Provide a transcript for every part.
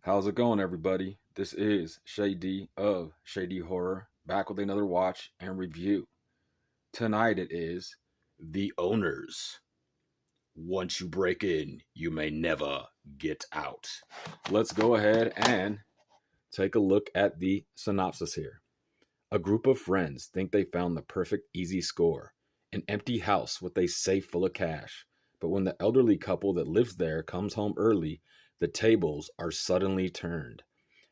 How's it going, everybody? This is Shady of Shady Horror, back with another watch and review. Tonight it is The Owners. Once you break in, you may never get out. Let's go ahead and take a look at the synopsis here. A group of friends think they found the perfect easy score, an empty house with a safe full of cash. But when the elderly couple that lives there comes home early, the tables are suddenly turned.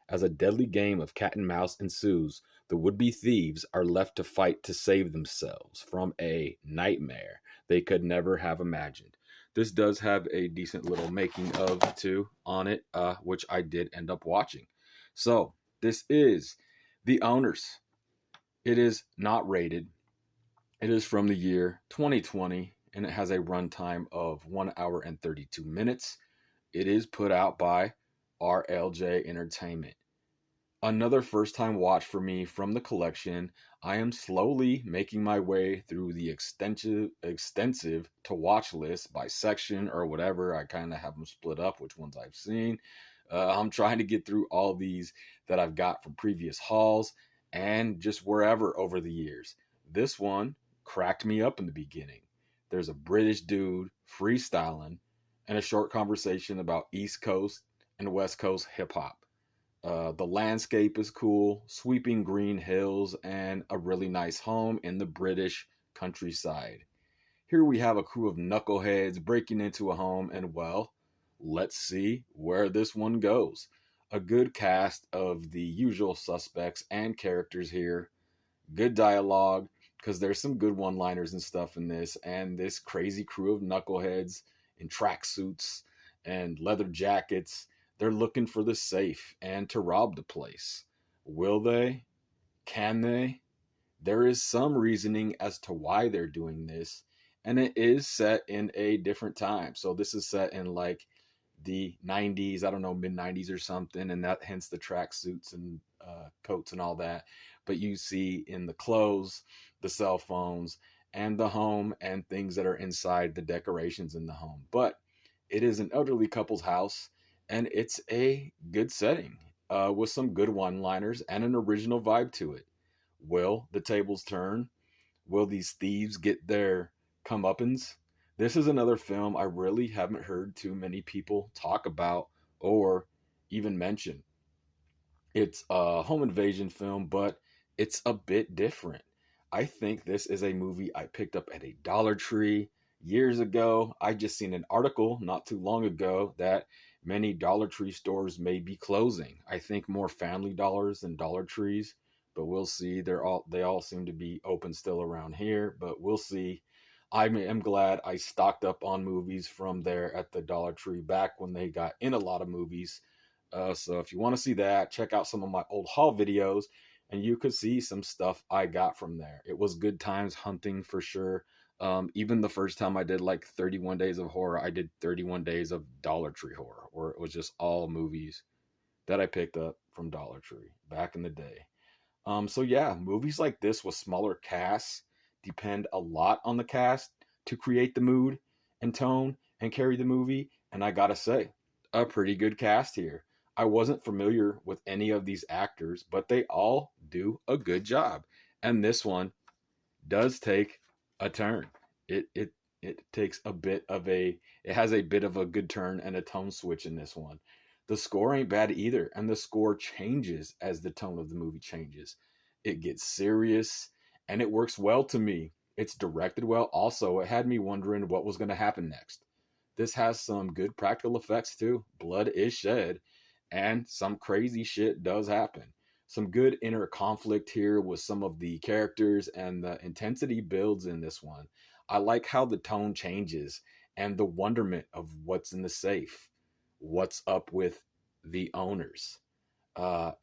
As a deadly game of cat and mouse ensues, the would be thieves are left to fight to save themselves from a nightmare they could never have imagined. This does have a decent little making of too on it, which I did end up watching. So, this is The Owners. It is not rated. It is from the year 2020 and it has a runtime of 1 hour and 32 minutes. It is put out by RLJ Entertainment. Another first time watch for me from the collection. I am slowly making my way through the extensive to watch list by section or whatever. I kind of have them split up, which ones I've seen. I'm trying to get through all these that I've got from previous hauls and just wherever over the years. This one cracked me up in the beginning. There's a British dude freestyling and a short conversation about East Coast and West Coast hip hop. The landscape is cool, sweeping green hills, and a really nice home in the British countryside. Here we have a crew of knuckleheads breaking into a home, and well, let's see where this one goes. A good cast of the usual suspects and characters here. Good dialogue, because there's some good one liners and stuff in this, and this crazy crew of knuckleheads in tracksuits and leather jackets. They're looking for the safe and to rob the place. Will they? Can they? There is some reasoning as to why they're doing this, and it is set in a different time. So this is set in like the 90s, I don't know, mid 90s or something, and that hence the track suits and coats and all that. But you see in the clothes, the cell phones, and the home and things that are inside the decorations in the home. But it is an elderly couple's house, and it's a good setting with some good one liners and an original vibe to it. Will the tables turn? Will these thieves get their comeuppance? This is another film I really haven't heard too many people talk about or even mention. It's a home invasion film, but it's a bit different. I think this is a movie I picked up at a Dollar Tree years ago. I just seen an article not too long ago that many Dollar Tree stores may be closing. I think more Family Dollars than Dollar Trees, but we'll see. They all seem to be open still around here, but we'll see. I am glad I stocked up on movies from there at the Dollar Tree back when they got in a lot of movies. So if you want to see that, check out some of my old haul videos and you could see some stuff I got from there. It was good times hunting for sure. Even the first time I did like 31 days of horror, I did 31 days of Dollar Tree horror, where it was just all movies that I picked up from Dollar Tree back in the day. So yeah, movies like this with smaller casts depend a lot on the cast to create the mood and tone and carry the movie. And I gotta say, a pretty good cast here. I wasn't familiar with any of these actors, but they all do a good job. And this one does take a turn. It takes a bit of a it has a bit of a good turn and a tone switch in this one. The score ain't bad either, and the score changes as the tone of the movie changes. It gets serious and it works well to me. It's directed well. Also, it had me wondering what was going to happen next. This has some good practical effects too. Blood is shed and some crazy shit does happen. Some good inner conflict here with some of the characters and the intensity builds in this one. I like how the tone changes and the wonderment of what's in the safe. What's up with the owners?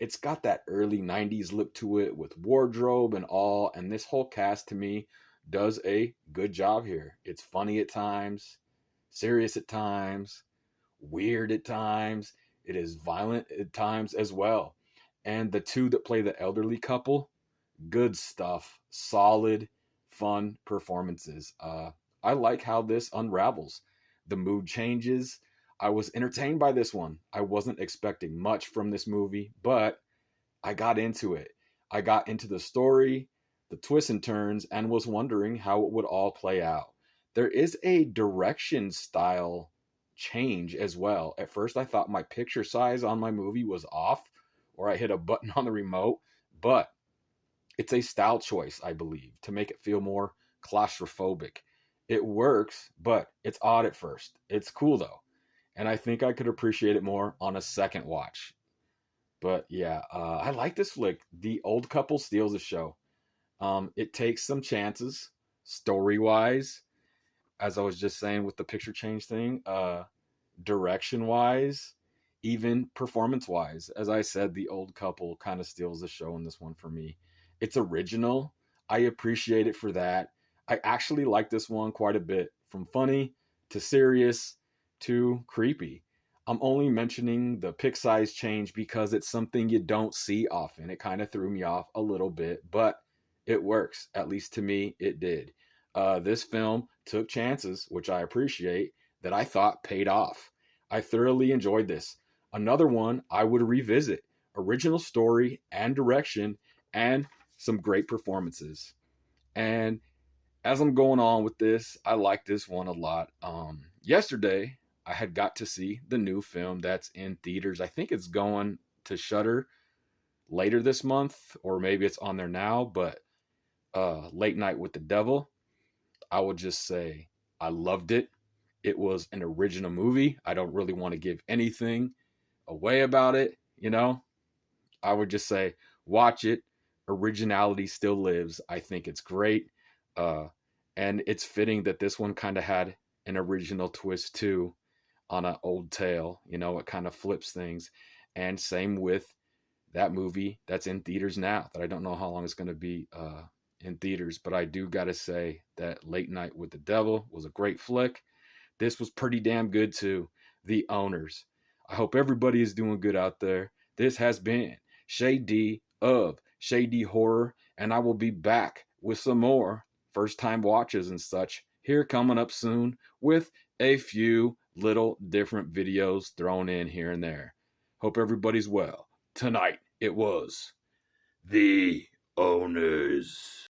It's got that early 90s look to it with wardrobe and all, and this whole cast to me does a good job here. It's funny at times, serious at times, weird at times. It is violent at times as well. And the two that play the elderly couple, good stuff. Solid, fun performances. I like how this unravels. The mood changes. I was entertained by this one. I wasn't expecting much from this movie, but I got into it. I got into the story, the twists and turns, and was wondering how it would all play out. There is a direction style change as well. At first, I thought my picture size on my movie was off, or I hit a button on the remote, but it's a style choice, I believe, to make it feel more claustrophobic. It works, but it's odd at first. It's cool though, and I think I could appreciate it more on a second watch. But yeah, I like this flick. The old couple steals the show. It takes some chances, story wise, as I was just saying with the picture change thing, direction wise, even performance wise. As I said, the old couple kind of steals the show in this one for me. It's original. I appreciate it for that. I actually like this one quite a bit, from funny to serious to creepy. I'm only mentioning the pick size change because it's something you don't see often. It kind of threw me off a little bit, but it works. At least to me, it did. This film took chances, which I appreciate, that I thought paid off. I thoroughly enjoyed this. Another one I would revisit. Original story and direction, and some great performances. And as I'm going on with this, I like this one a lot. Yesterday, I had got to see the new film that's in theaters. I think it's going to Shudder later this month, or maybe it's on there now. But Late Night with the Devil, I would just say I loved it. It was an original movie. I don't really want to give anything away about it, you know. I would just say watch it. Originality still lives. I think it's great. Uh, and it's fitting that this one kind of had an original twist too on an old tale. You know, it kind of flips things. And same with that movie that's in theaters now, that I don't know how long it's going to be in theaters, but I do got to say that Late Night with the Devil was a great flick. This was pretty damn good too. The Owners. I hope everybody is doing good out there. This has been Shay D of Shay D Horror, and I will be back with some more first time watches and such here coming up soon, with a few little different videos thrown in here and there. Hope everybody's well. Tonight it was The Owners.